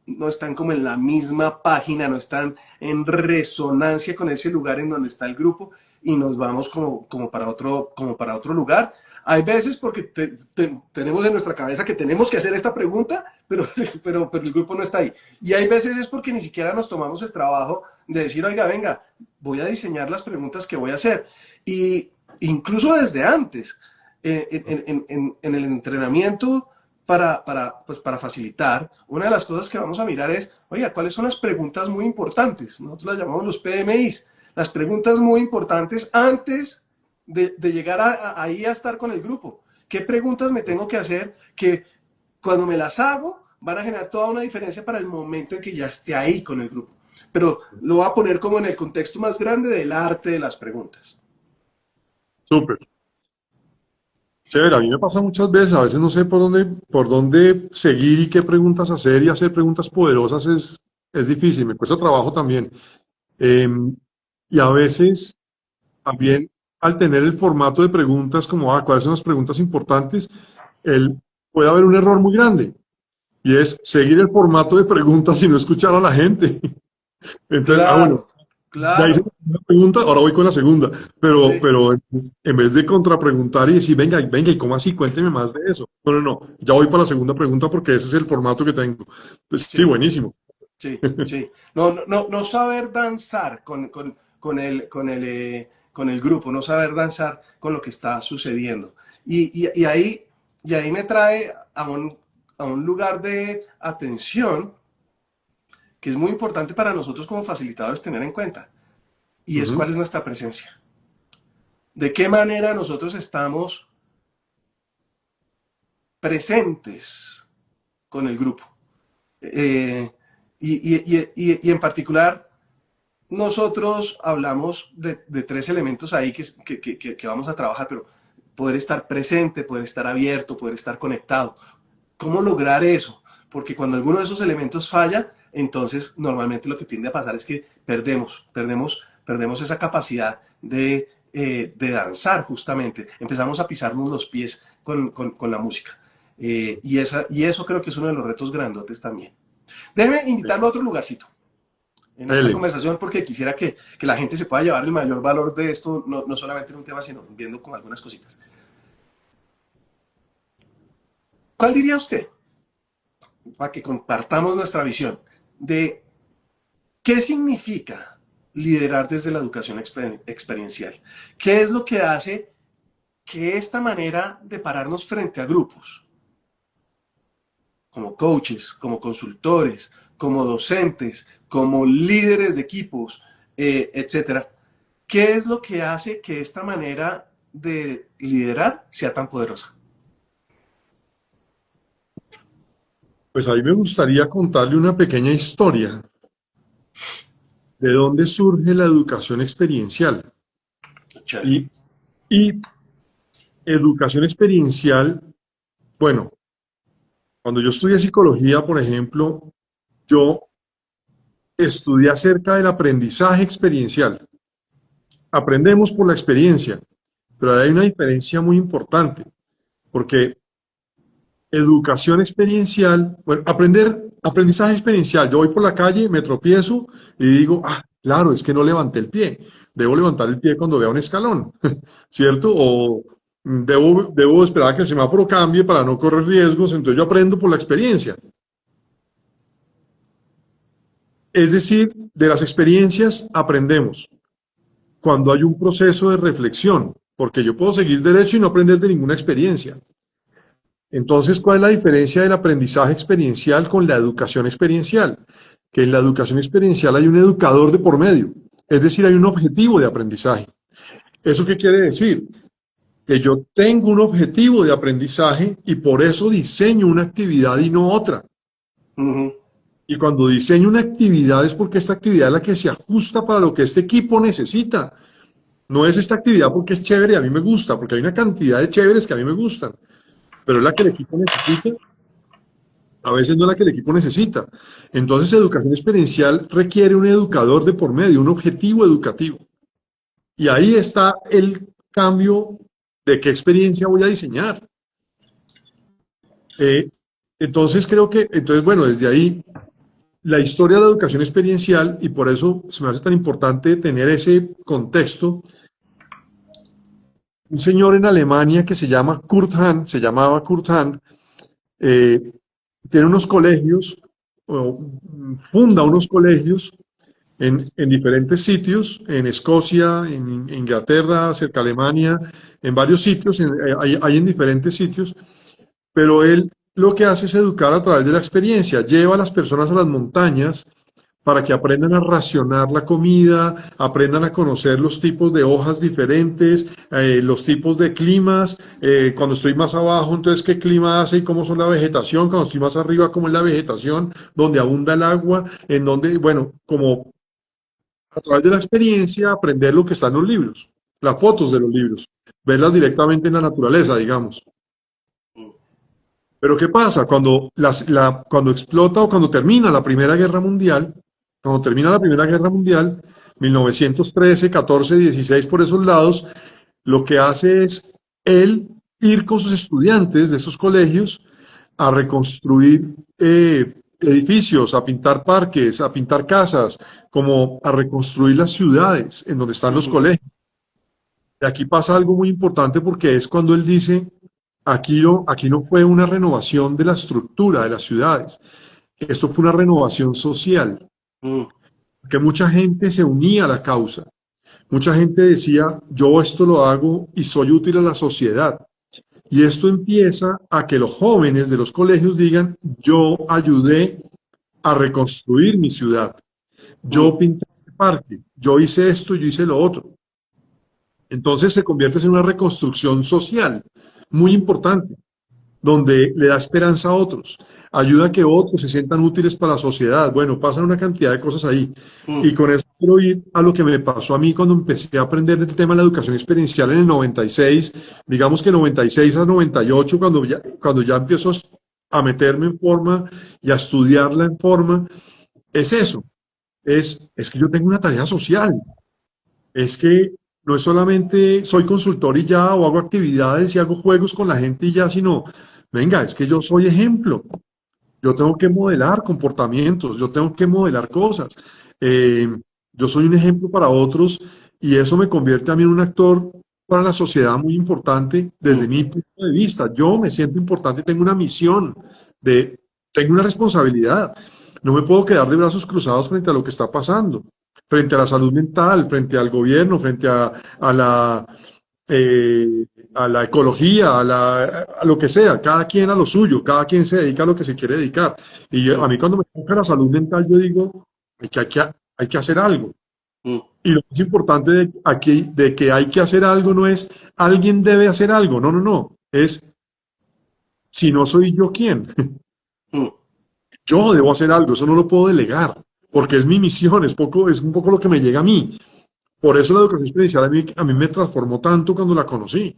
Speaker 2: no están como en la misma página, no están en resonancia con ese lugar en donde está el grupo y nos vamos como para otro lugar. Hay veces porque tenemos en nuestra cabeza que tenemos que hacer esta pregunta, pero el grupo no está ahí. Y hay veces es porque ni siquiera nos tomamos el trabajo de decir, oiga, venga, voy a diseñar las preguntas que voy a hacer. Y incluso desde antes, en el entrenamiento pues para facilitar, una de las cosas que vamos a mirar es, oiga, ¿cuáles son las preguntas muy importantes? Nosotros las llamamos los PMIs, las preguntas muy importantes antes de llegar ahí a estar con el grupo. ¿Qué preguntas me tengo que hacer que cuando me las hago van a generar toda una diferencia para el momento en que ya esté ahí con el grupo? Pero lo voy a poner como en el contexto más grande del arte de las preguntas.
Speaker 3: Súper. Chévere, a mí me pasa muchas veces, a veces no sé por dónde seguir y qué preguntas hacer y hacer preguntas poderosas es difícil, me cuesta trabajo también. Eh, y a veces también al tener el formato de preguntas como, ¿cuáles son las preguntas importantes? Puede haber un error muy grande y es seguir el formato de preguntas y no escuchar a la gente. Entonces, bueno,
Speaker 2: Claro,
Speaker 3: ya hice
Speaker 2: claro.
Speaker 3: una pregunta, ahora voy con la segunda,
Speaker 2: Sí,
Speaker 3: pero en vez de contrapreguntar y decir, venga, venga, ¿y cómo así? Cuénteme más de eso. No, no, no, ya voy para la segunda pregunta porque ese es el formato que tengo. Pues sí,
Speaker 2: sí.
Speaker 3: buenísimo.
Speaker 2: Sí, sí. No saber danzar con el grupo, no saber danzar con lo que está sucediendo. Y ahí me trae a un lugar de atención que es muy importante para nosotros como facilitadores tener en cuenta. Y es
Speaker 3: Ujú.
Speaker 2: cuál es nuestra presencia. De qué manera nosotros estamos presentes con el grupo. Eh, y en particular, nosotros hablamos de tres elementos ahí que vamos a trabajar, pero poder estar presente, poder estar abierto, poder estar conectado. ¿Cómo lograr eso? Porque cuando alguno de esos elementos falla, entonces normalmente lo que tiende a pasar es que perdemos esa capacidad de danzar justamente. Empezamos a pisarnos los pies con la música. Y eso creo que es uno de los retos grandotes también. Déjeme invitarlo a otro lugarcito en esta
Speaker 3: L.
Speaker 2: conversación porque quisiera que la gente se pueda llevar el mayor valor de esto, no solamente en un tema, sino viendo como algunas cositas. ¿Cuál diría usted, para que compartamos nuestra visión, de qué significa liderar desde la educación experiencial? ¿Qué es lo que hace que esta manera de pararnos frente a grupos, como coaches, como consultores, como docentes, como líderes de equipos, etcétera, qué es lo que hace que esta manera de liderar sea tan poderosa?
Speaker 3: Pues ahí me gustaría contarle una pequeña historia de dónde surge la educación experiencial.
Speaker 2: Chévere.
Speaker 3: Y, y educación experiencial, bueno, cuando yo estudié psicología, por ejemplo, yo estudié acerca del aprendizaje experiencial. Aprendemos por la experiencia, pero hay una diferencia muy importante, porque educación experiencial, bueno, aprendizaje experiencial. Yo voy por la calle, me tropiezo y digo, ah, claro, es que no levanté el pie. Debo levantar el pie cuando vea un escalón, ¿cierto? O debo esperar a que el semáforo cambie para no correr riesgos. Entonces yo aprendo por la experiencia. Es decir, de las experiencias aprendemos cuando hay un proceso de reflexión, porque yo puedo seguir derecho y no aprender de ninguna experiencia. Entonces, ¿cuál es la diferencia del aprendizaje experiencial con la educación experiencial? Que en la educación experiencial hay un educador de por medio, es decir, hay un objetivo de aprendizaje. ¿Eso qué quiere decir? Que yo tengo un objetivo de aprendizaje y por eso diseño una actividad y no otra.
Speaker 2: Ujú.
Speaker 3: Y cuando diseño una actividad es porque esta actividad es la que se ajusta para lo que este equipo necesita. No es esta actividad porque es chévere y a mí me gusta, porque hay una cantidad de chéveres que a mí me gustan, pero es la que el equipo necesita, a veces no es la que el equipo necesita. Entonces, educación experiencial requiere un educador de por medio, un objetivo educativo. Y ahí está el cambio de qué experiencia voy a diseñar. Entonces, creo que, entonces, bueno, desde ahí, la historia de la educación experiencial, y por eso se me hace tan importante tener ese contexto. Un señor en Alemania que se llama Kurt Hahn, se llamaba Kurt Hahn, eh, tiene unos colegios, o funda unos colegios en diferentes sitios, en Escocia, en Inglaterra, cerca de Alemania, en varios sitios, hay en diferentes sitios, pero él lo que hace es educar a través de la experiencia, lleva a las personas a las montañas para que aprendan a racionar la comida, aprendan a conocer los tipos de hojas diferentes, los tipos de climas, cuando estoy más abajo, entonces qué clima hace y cómo son la vegetación, cuando estoy más arriba, cómo es la vegetación, donde abunda el agua, en donde, bueno, como a través de la experiencia aprender lo que está en los libros, las fotos de los libros, verlas directamente en la naturaleza, digamos. Pero ¿qué pasa? Cuando explota o cuando termina la Primera Guerra Mundial, 1913, 14, 16, por esos lados, lo que hace es él ir con sus estudiantes de esos colegios a reconstruir edificios, a pintar parques, a pintar casas, como a reconstruir las ciudades en donde están los colegios. Y aquí pasa algo muy importante porque es cuando él dice, aquí no fue una renovación de la estructura de las ciudades, esto fue una renovación social, que mucha gente se unía a la causa, mucha gente decía, yo esto lo hago y soy útil a la sociedad. Y esto empieza a que los jóvenes de los colegios digan, yo ayudé a reconstruir mi ciudad, yo pinté este parque, yo hice esto, yo hice lo otro. Entonces se convierte en una reconstrucción social muy importante, donde le da esperanza a otros, ayuda a que otros se sientan útiles para la sociedad. Bueno, pasan una cantidad de cosas ahí. Y con eso quiero ir a lo que me pasó a mí cuando empecé a aprender el tema de la educación experiencial en el 96, digamos que 96 a 98, cuando ya empiezo a meterme en forma y a estudiarla en forma, es eso, es que yo tengo una tarea social, es que no es solamente soy consultor y ya, o hago actividades y hago juegos con la gente y ya, sino, venga, es que yo soy ejemplo. Yo tengo que modelar comportamientos, yo tengo que modelar cosas. Eh, yo soy un ejemplo para otros y eso me convierte a mí en un actor para la sociedad muy importante desde mi punto de vista. Yo me siento importante, tengo una misión, tengo una responsabilidad. No me puedo quedar de brazos cruzados frente a lo que está pasando, frente a la salud mental, frente al gobierno, frente a la ecología, a lo que sea, cada quien a lo suyo, cada quien se dedica a lo que se quiere dedicar. Y a mí cuando me toca la salud mental, yo digo hay que hacer algo. Y lo más importante de que hay que hacer algo no es alguien debe hacer algo, no, no, no, es si no soy yo, ¿quién? Yo debo hacer algo, eso no lo puedo delegar, porque es mi misión, es un poco lo que me llega a mí. Por eso la educación experiencial a mí me transformó tanto cuando la conocí,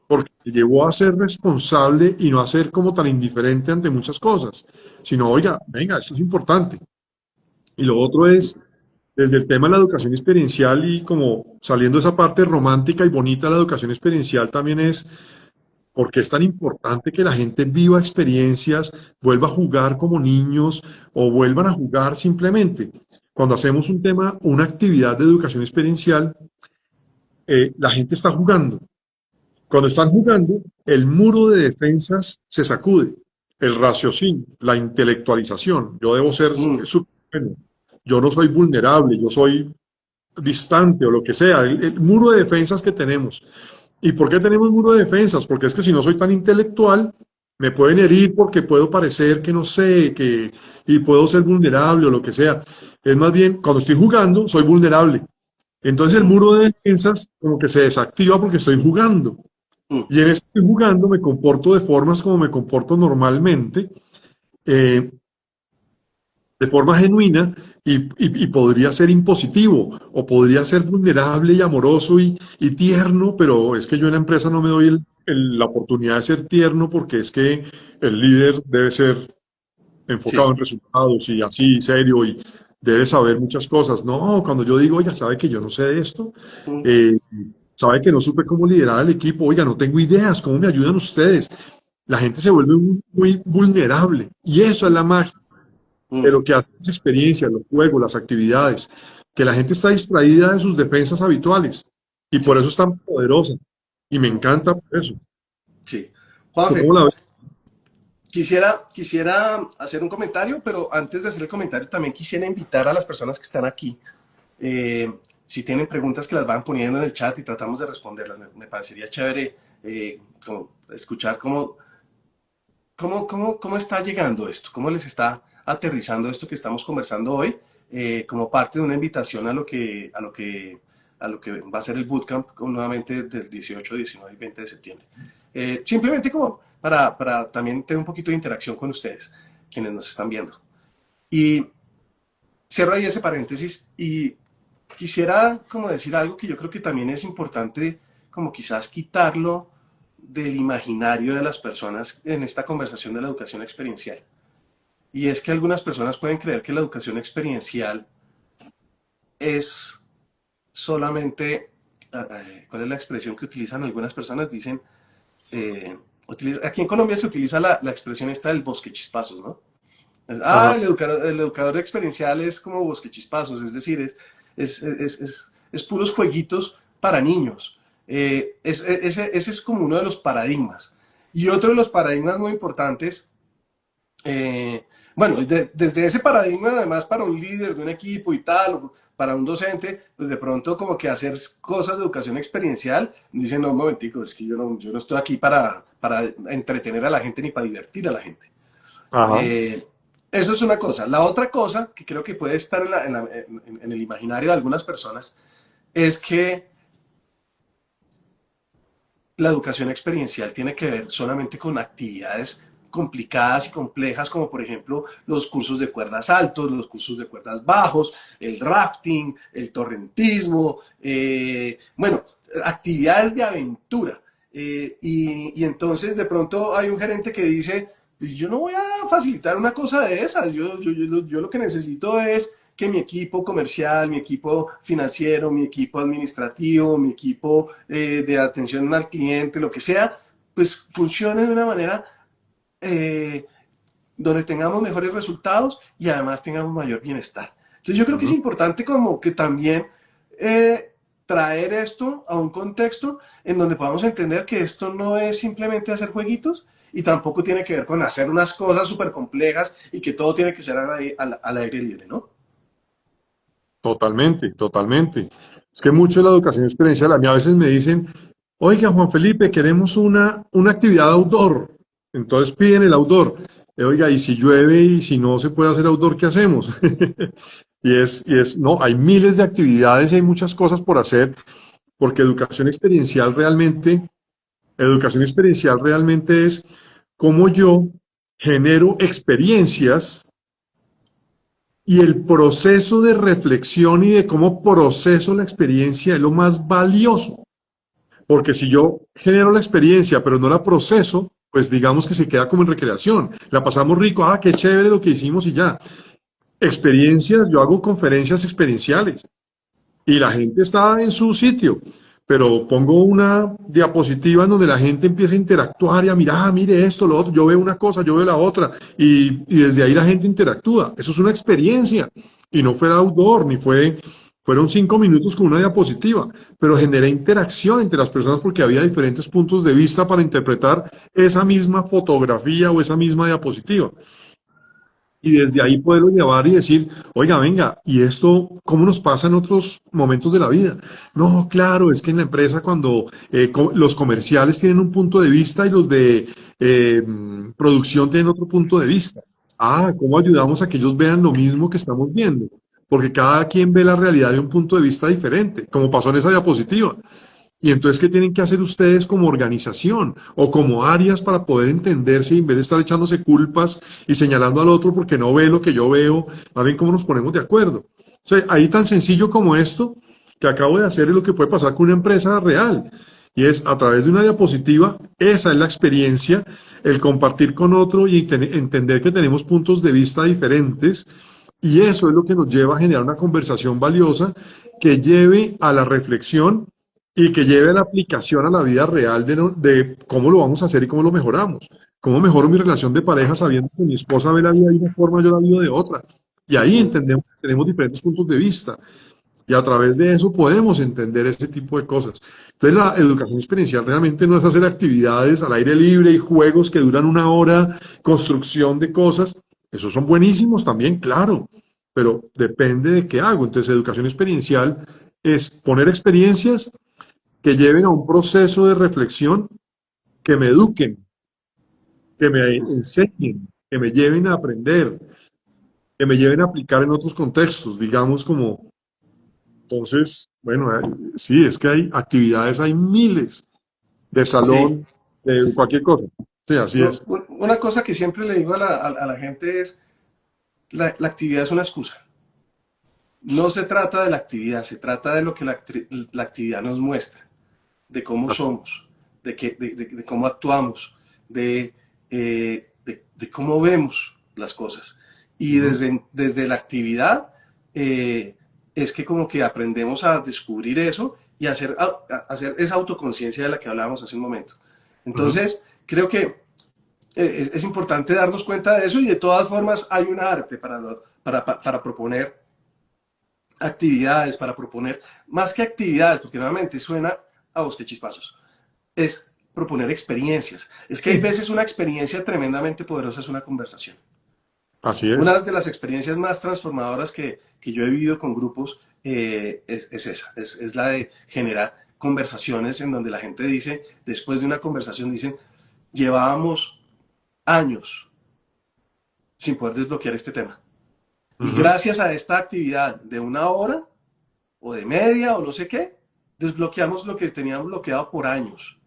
Speaker 3: porque me llevó a ser responsable y no a ser como tan indiferente ante muchas cosas, sino, oiga, venga, esto es importante. Y lo otro es, desde el tema de la educación experiencial y como saliendo de esa parte romántica y bonita de la educación experiencial también es, ¿Por qué es tan importante que la gente viva experiencias, vuelva a jugar como niños o vuelvan a jugar simplemente? Cuando hacemos un tema, una actividad de educación experiencial, la gente está jugando. Cuando están jugando, el muro de defensas se sacude, el raciocinio, la intelectualización. Yo debo ser
Speaker 2: Mm,
Speaker 3: súper bueno. Yo no soy vulnerable, yo soy distante o lo que sea. El muro de defensas que tenemos. ¿Y por qué tenemos muro de defensas? Porque es que si no soy tan intelectual, me pueden herir porque puedo parecer que no sé, y puedo ser vulnerable o lo que sea. Es más bien, cuando estoy jugando, soy vulnerable. Entonces el
Speaker 2: mm,
Speaker 3: muro de defensas como que se desactiva porque estoy jugando.
Speaker 2: mm.
Speaker 3: Y en este estoy jugando me comporto de formas como me comporto normalmente, eh, de forma genuina, y podría ser impositivo o podría ser vulnerable y amoroso y tierno, pero es que yo en la empresa no me doy la oportunidad de ser tierno porque es que el líder debe ser enfocado
Speaker 2: Sí.
Speaker 3: en resultados y así serio y debe saber muchas cosas. No, cuando yo digo, oiga, ¿sabe que yo no sé de esto?
Speaker 2: Mm,
Speaker 3: Eh, ¿Sabe que no supe cómo liderar al equipo? Oiga, no tengo ideas, ¿cómo me ayudan ustedes? La gente se vuelve muy vulnerable y eso es la magia de
Speaker 2: mm,
Speaker 3: lo que hacen las experiencias, los juegos, las actividades, que la gente está distraída de sus defensas habituales y por
Speaker 2: sí.
Speaker 3: eso es tan poderosa y me
Speaker 2: Mm,
Speaker 3: encanta por eso.
Speaker 2: sí.
Speaker 3: ¿Usted
Speaker 2: Juanfe,
Speaker 3: cómo la ve?
Speaker 2: quisiera hacer un comentario, pero antes de hacer el comentario también quisiera invitar a las personas que están aquí. eh, si tienen preguntas que las van poniendo en el chat y tratamos de responderlas. Me parecería chévere como escuchar cómo está llegando esto, cómo les está aterrizando esto que estamos conversando hoy, como parte de una invitación a lo que va a ser el bootcamp nuevamente del 18, 19 y 20 de septiembre. Simplemente como para también tener un poquito de interacción con ustedes, quienes nos están viendo. Y cierro ahí ese paréntesis y quisiera como decir algo que yo creo que también es importante, como quizás quitarlo del imaginario de las personas en esta conversación de la educación experiencial. Y es que algunas personas pueden creer que la educación experiencial es solamente, ¿cuál es la expresión que utilizan algunas personas? Dicen, aquí en Colombia se utiliza la expresión esta del bosque chispazos, ¿no?
Speaker 3: Ajá.
Speaker 2: El educador experiencial es como bosque chispazos, es decir, es puros jueguitos para niños. Ese es como uno de los paradigmas. Y otro de los paradigmas muy importantes, bueno, desde ese paradigma, además, para un líder de un equipo y tal, o para un docente, pues de pronto como que hacer cosas de educación experiencial, dicen, no, un momentico, es que yo no estoy aquí para entretener a la gente ni para divertir a la gente.
Speaker 3: Ajá.
Speaker 2: Eh, Eso es una cosa. La otra cosa que creo que puede estar en el imaginario de algunas personas es que la educación experiencial tiene que ver solamente con actividades complicadas y complejas, como por ejemplo los cursos de cuerdas altos, los cursos de cuerdas bajos, el rafting, el torrentismo, bueno, actividades de aventura. Y entonces de pronto hay un gerente que dice, pues yo no voy a facilitar una cosa de esas, yo lo que necesito es que mi equipo comercial, mi equipo financiero, mi equipo administrativo, mi equipo de atención al cliente, lo que sea, pues funcione de una manera eh, donde tengamos mejores resultados y además tengamos mayor bienestar. Entonces yo creo que es
Speaker 3: Ujú.
Speaker 2: importante como que también traer esto a un contexto en donde podamos entender que esto no es simplemente hacer jueguitos y tampoco tiene que ver con hacer unas cosas súper complejas y que todo tiene que ser al aire libre, ¿no?
Speaker 3: Totalmente, totalmente. Es que mucho de la educación experiencial, a mí a veces me dicen, oiga, Juan Felipe, queremos una actividad outdoor. Entonces piden el outdoor. Oiga, y si llueve y si no se puede hacer outdoor, ¿qué hacemos? No, hay miles de actividades y hay muchas cosas por hacer, porque educación experiencial realmente es cómo yo genero experiencias y el proceso de reflexión y de cómo proceso la experiencia es lo más valioso. Porque si yo genero la experiencia, pero no la proceso, pues digamos que se queda como en recreación. La pasamos rico, qué chévere lo que hicimos y ya. Experiencias, yo hago conferencias experienciales y la gente está en su sitio, pero pongo una diapositiva en donde la gente empieza a interactuar y a mirar, ah, mire esto, lo otro, yo veo una cosa, yo veo la otra, y desde ahí la gente interactúa. Eso es una experiencia, y no fue outdoor, ni fue, fueron 5 minutos con una diapositiva, pero generé interacción entre las personas porque había diferentes puntos de vista para interpretar esa misma fotografía o esa misma diapositiva. Y desde ahí poderlo llevar y decir, oiga, venga, ¿y esto cómo nos pasa en otros momentos de la vida? No, claro, es que en la empresa cuando los comerciales tienen un punto de vista y los de producción tienen otro punto de vista. Ah, ¿cómo ayudamos a que ellos vean lo mismo que estamos viendo? Porque cada quien ve la realidad de un punto de vista diferente, como pasó en esa diapositiva. Y entonces, ¿qué tienen que hacer ustedes como organización o como áreas para poder entenderse y en vez de estar echándose culpas y señalando al otro porque no ve lo que yo veo, más bien cómo nos ponemos de acuerdo? O sea, ahí tan sencillo como esto que acabo de hacer es lo que puede pasar con una empresa real. Y es a través de una diapositiva, esa es la experiencia, el compartir con otro y entender que tenemos puntos de vista diferentes. Y eso es lo que nos lleva a generar una conversación valiosa que lleve a la reflexión y que lleve la aplicación a la vida real de cómo lo vamos a hacer y cómo lo mejoramos. Cómo mejoro mi relación de pareja sabiendo que mi esposa ve la vida de una forma, yo la vivo de otra. Y ahí entendemos que tenemos diferentes puntos de vista. Y a través de eso podemos entender ese tipo de cosas. Entonces la educación experiencial realmente no es hacer actividades al aire libre y juegos que duran 1 hora, construcción de cosas. Esos son buenísimos también, claro, pero depende de qué hago. Entonces educación experiencial es poner experiencias que lleven a un proceso de reflexión, que me eduquen, que me enseñen, que me lleven a aprender, que me lleven a aplicar en otros contextos, digamos como, entonces, bueno, sí, es que hay actividades, hay miles de
Speaker 2: Sí,
Speaker 3: salón, de cualquier cosa. Sí, así es.
Speaker 2: una cosa que siempre le digo a la gente es, la actividad es una excusa. No se trata de la actividad, se trata de lo que la actividad nos muestra, de cómo somos, de cómo actuamos, de cómo vemos las cosas. Y
Speaker 3: Ujú.
Speaker 2: desde la actividad es que como que aprendemos a descubrir eso y a hacer esa autoconciencia de la que hablábamos hace un momento.
Speaker 3: Ujú.
Speaker 2: Entonces, creo que es importante darnos cuenta de eso y de todas formas hay un arte para proponer actividades, para proponer, más que actividades, porque nuevamente suena a bosque chispazos, es proponer experiencias. Es que hay
Speaker 3: Sí,
Speaker 2: veces una experiencia tremendamente poderosa es una conversación.
Speaker 3: así es.
Speaker 2: Una de las experiencias más transformadoras que yo he vivido con grupos es esa, es la de generar conversaciones en donde la gente dice, después de una conversación dicen, llevábamos años sin poder desbloquear este tema. Y
Speaker 3: Ujú.
Speaker 2: gracias a esta actividad de 1 hora o de media o no sé qué, desbloqueamos lo que teníamos bloqueado por años.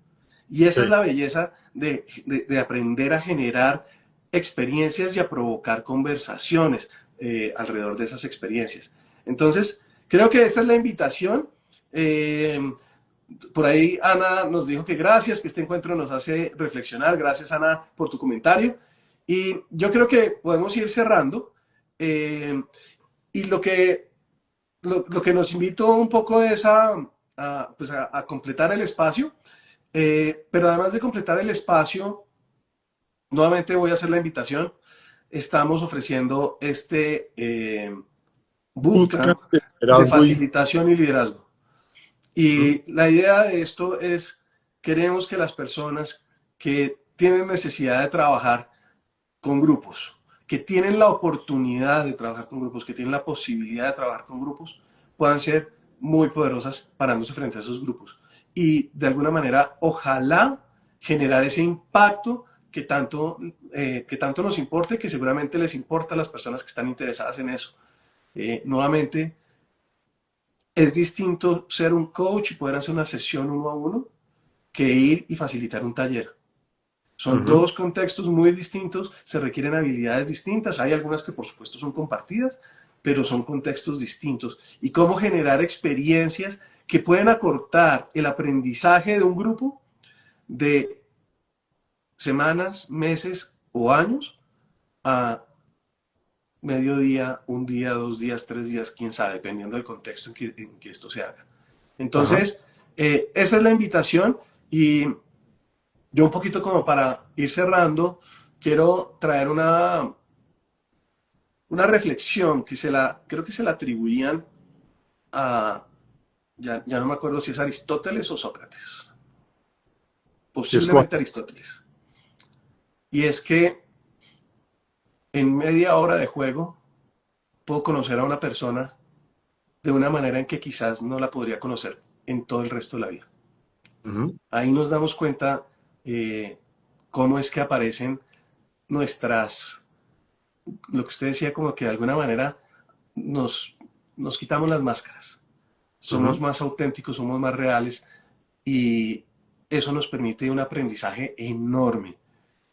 Speaker 2: Y esa es
Speaker 3: Sí.
Speaker 2: la belleza de aprender a generar experiencias y a provocar conversaciones alrededor de esas experiencias. Entonces, creo que esa es la invitación. Eh, por ahí Ana nos dijo que gracias, que este encuentro nos hace reflexionar. Gracias Ana por tu comentario. Y yo creo que podemos ir cerrando. Eh, y lo que nos invito un poco es pues a completar el espacio, pero además de completar el espacio, nuevamente voy a hacer la invitación. Estamos ofreciendo este
Speaker 3: Bootcamp
Speaker 2: bootcamp
Speaker 3: de
Speaker 2: de
Speaker 3: liderazgo y...
Speaker 2: facilitación y liderazgo.
Speaker 3: Ujú.
Speaker 2: Y la idea de esto es, queremos que las personas que tienen necesidad de trabajar con grupos, que tienen la oportunidad de trabajar con grupos, que tienen la posibilidad de trabajar con grupos, puedan ser muy poderosas parándose frente a esos grupos. Y de alguna manera, ojalá generar ese impacto que tanto nos importe, que seguramente les importa a las personas que están interesadas en eso. Nuevamente, es distinto ser un coach y poder hacer una sesión 1 a 1 que ir y facilitar un taller. Son
Speaker 3: Ujú.
Speaker 2: dos contextos muy distintos, se requieren habilidades distintas, hay algunas que por supuesto son compartidas, pero son contextos distintos. Y cómo generar experiencias que pueden acortar el aprendizaje de un grupo de semanas, meses o años a medio día, 1 día, 2 días, 3 días, quién sabe, dependiendo del contexto en que esto se haga.
Speaker 3: Ajá.
Speaker 2: Entonces, esa es la invitación, y yo un poquito como para ir cerrando, quiero traer una reflexión que creo que se la atribuían a, ya no me acuerdo si es Aristóteles o Sócrates,
Speaker 3: Escoge.
Speaker 2: posiblemente Aristóteles. Y es que en media hora de juego puedo conocer a una persona de una manera en que quizás no la podría conocer en todo el resto de la vida.
Speaker 3: Ujú.
Speaker 2: Ahí nos damos cuenta cómo es que aparecen nuestras, lo que usted decía, como que de alguna manera nos quitamos las máscaras. Somos
Speaker 3: Ujú.
Speaker 2: más auténticos, somos más reales, y eso nos permite un aprendizaje enorme.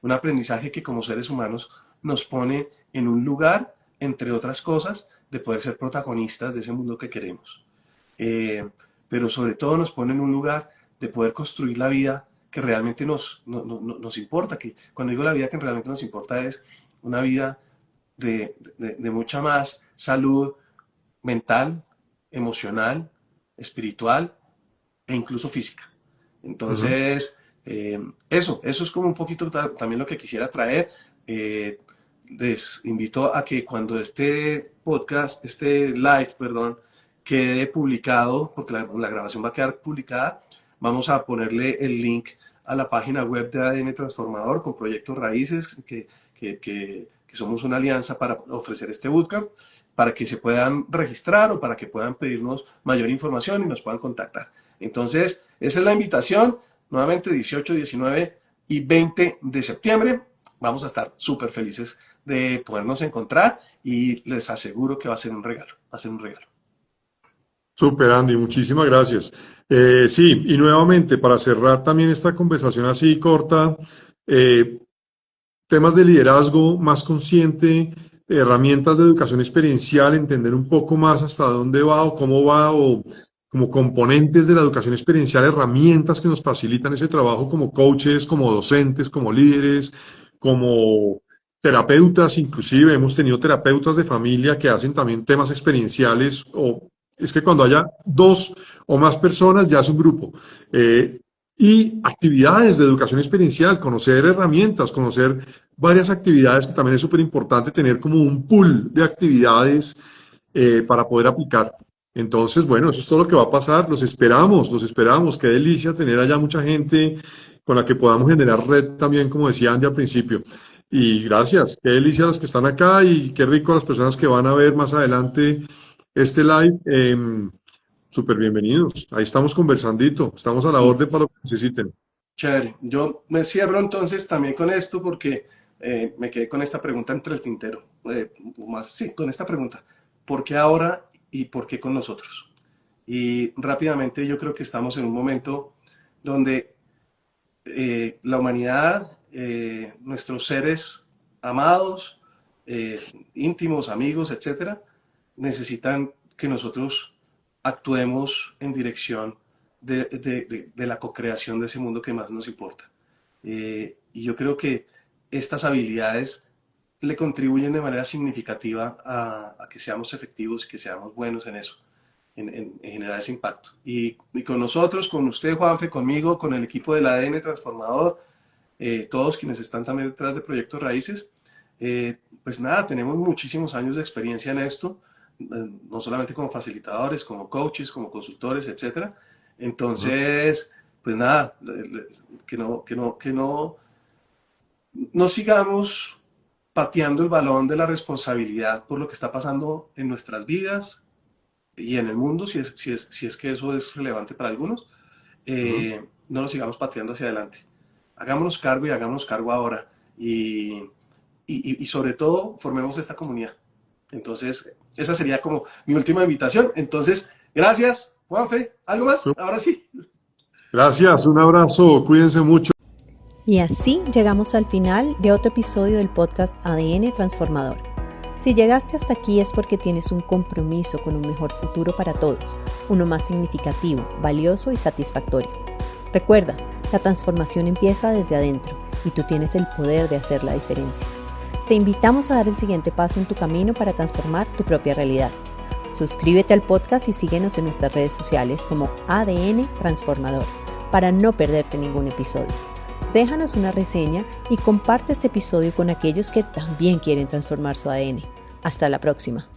Speaker 2: Un aprendizaje que como seres humanos nos pone en un lugar, entre otras cosas, de poder ser protagonistas de ese mundo que queremos. Eh, pero sobre todo nos pone en un lugar de poder construir la vida que realmente nos importa. Que cuando digo la vida que realmente nos importa, es una vida de mucha más salud mental, emocional, espiritual e incluso física.
Speaker 3: Ujú.
Speaker 2: Entonces, eso es como un poquito también lo que quisiera traer. Eh, Les invito a que cuando este live, perdón, quede publicado, porque la grabación va a quedar publicada, vamos a ponerle el link a la página web de ADN Transformador con Proyectos Raíces, que somos una alianza para ofrecer este bootcamp, para que se puedan registrar o para que puedan pedirnos mayor información y nos puedan contactar. Entonces, esa es la invitación. Nuevamente, 18, 19 y 20 de septiembre. Vamos a estar súper felices de podernos encontrar, y les aseguro que va a ser un regalo. Va a ser un regalo.
Speaker 3: Súper, Andy, muchísimas gracias. Sí, y nuevamente, para cerrar también esta conversación así corta, eh, temas de liderazgo más consciente, herramientas de educación experiencial, entender un poco más hasta dónde va o cómo va, o como componentes de la educación experiencial, herramientas que nos facilitan ese trabajo como coaches, como docentes, como líderes, como terapeutas, inclusive hemos tenido terapeutas de familia que hacen también temas experienciales, o es que cuando haya dos o más personas ya es un grupo. Y actividades de educación experiencial, conocer herramientas, conocer varias actividades, que también es súper importante tener como un pool de actividades para poder aplicar. Entonces, bueno, eso es todo lo que va a pasar. Los esperamos. Qué delicia tener allá mucha gente con la que podamos generar red también, como decía Andy al principio. Y gracias, qué delicia las que están acá y qué rico las personas que van a ver más adelante este live. Súper bienvenidos. Ahí estamos conversandito. Estamos a la orden para lo que necesiten.
Speaker 2: Chévere. Yo me cierro entonces también con esto, porque me quedé con esta pregunta entre el tintero. Sí, con esta pregunta. ¿Por qué ahora y por qué con nosotros? Y rápidamente, yo creo que estamos en un momento donde la humanidad, nuestros seres amados, íntimos, amigos, etcétera, necesitan que nosotros actuemos en dirección de la co-creación de ese mundo que más nos importa. Y yo creo que estas habilidades le contribuyen de manera significativa a que seamos efectivos y que seamos buenos en eso, en generar ese impacto. Y con nosotros, con usted, Juanfe, conmigo, con el equipo del ADN Transformador, todos quienes están también detrás de Proyectos Raíces, pues nada, tenemos muchísimos años de experiencia en esto, no solamente como facilitadores, como coaches, como consultores, etcétera.
Speaker 3: Ujú.
Speaker 2: Entonces, pues nada, que no sigamos pateando el balón de la responsabilidad por lo que está pasando en nuestras vidas y en el mundo, si es que eso es relevante para algunos.
Speaker 3: Ujú.
Speaker 2: No lo sigamos pateando hacia adelante. Hagámonos cargo, y hagámonos cargo ahora. Y sobre todo, formemos esta comunidad. Entonces, esa sería como mi última invitación. Entonces, gracias, Juanfe. ¿Algo más? Ahora sí.
Speaker 3: Gracias, un abrazo, cuídense mucho.
Speaker 1: Y así llegamos al final de otro episodio del podcast ADN Transformador. Si llegaste hasta aquí es porque tienes un compromiso con un mejor futuro para todos, uno más significativo, valioso y satisfactorio. Recuerda, la transformación empieza desde adentro y tú tienes el poder de hacer la diferencia. Te invitamos a dar el siguiente paso en tu camino para transformar tu propia realidad. Suscríbete al podcast y síguenos en nuestras redes sociales como ADN Transformador para no perderte ningún episodio. Déjanos una reseña y comparte este episodio con aquellos que también quieren transformar su ADN. Hasta la próxima.